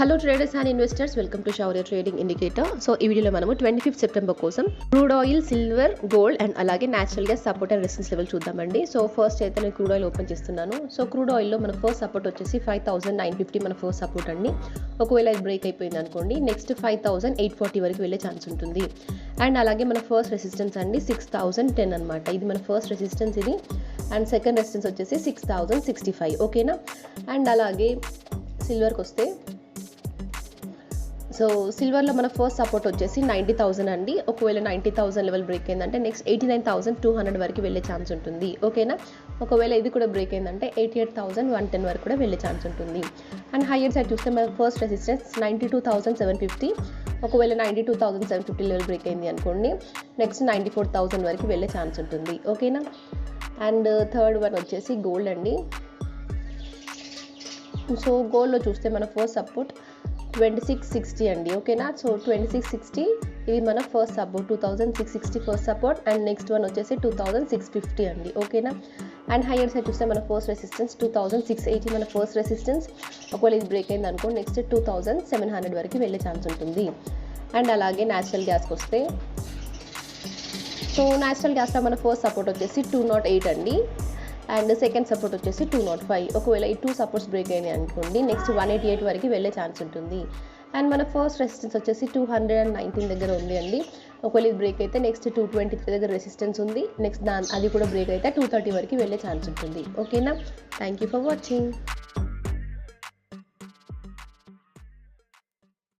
Hello traders and investors, welcome to Shaurya trading indicator. So ఈ వీడియోలో మనము 25 సెప్టెంబర్ కోసం crude oil, silver, gold and అలాగే natural gas support and resistance level చూద్దామండి. So first అయితే నేను క్రూడ్ ఆయిల్ ఓపెన్ చేస్తున్నాను. సో క్రూడ్ ఆయిల్లో మన ఫస్ట్ సపోర్ట్ వచ్చేసి 5950 మన ఫస్ట్ సపోర్ట్ అండి. ఒకవేళ ఇది బ్రేక్ అయిపోయింది అనుకోండి, నెక్స్ట్ 5840 వరకు వెళ్ళే ఛాన్స్ ఉంటుంది. అండ్ అలాగే మన ఫస్ట్ రెసిస్టెన్స్ అండి 6010 అనమాట. ఇది మన ఫస్ట్ రెసిస్టెన్స్ ఇది. అండ్ సెకండ్ రెసిస్టెన్స్ వచ్చేసి 6065. ఓకేనా. అండ్ అలాగే సిల్వర్కి వస్తే, సో సిల్వర్లో మన ఫస్ట్ సపోర్ట్ వచ్చేసి 90,000 అండి. ఒకవేళ 90,000 లెవెల్ బ్రేక్ అయిందంటే నెక్స్ట్ 89,200 వరకు వెళ్ళే ఛాన్స్ ఉంటుంది. ఓకేనా. ఒకవేళ ఇది కూడా బ్రేక్ అయిందంటే 88,110 వరకు కూడా వెళ్ళే ఛాన్స్ ఉంటుంది. అండ్ హైయర్ సైడ్ చూస్తే మన ఫస్ట్ రెసిస్టెన్స్ 92,750. ఒకవేళ 92,750 లెవెల్ బ్రేక్ అయింది అనుకోండి, నెక్స్ట్ 94,000 వరకు వెళ్ళే ఛాన్స్ ఉంటుంది. ఓకేనా. అండ్ థర్డ్ వన్ వచ్చేసి గోల్డ్ అండి. సో గోల్డ్లో చూస్తే మన ఫస్ట్ సపోర్ట్ 2660 అండి. ఓకేనా. సో 2660 ఇది మన first support, 2660 first support. And next one వచ్చేసి 2650 అండి. ఓకేనా. అండ్ హైయర్ సైడ్ చూస్తే మన ఫస్ట్ రెసిస్టెన్స్ 2680 మన ఫస్ట్ రెసిస్టెన్స్. ఒకవేళ ఇది బ్రేక్ అయింది అనుకో నెక్స్ట్ 2700 వరకు వెళ్ళే ఛాన్స్ ఉంటుంది. అండ్ అలాగే న్యాచురల్ గ్యాస్కి వస్తే, సో న్యాచురల్ గ్యాస్లో మన ఫస్ట్ సపోర్ట్ వచ్చేసి 208 అండి. అండ్ సెకండ్ సపోర్ట్ వచ్చేసి 205. ఒకవేళ ఈ 2 సపోర్ట్స్ బ్రేక్ అయినాయి అనుకోండి, నెక్స్ట్ 188 వరకు వెళ్ళే ఛాన్స్ ఉంటుంది. అండ్ మన ఫస్ట్ రెసిస్టెన్స్ వచ్చేసి 219 దగ్గర ఉంది అండి. ఒకవేళ ఇది బ్రేక్ అయితే నెక్స్ట్ 223 దగ్గర రెసిస్టెన్స్ ఉంది. నెక్స్ట్ అది కూడా బ్రేక్ అయితే 230 వరకు వెళ్ళే ఛాన్స్ ఉంటుంది. ఓకేనా. Thank you for watching.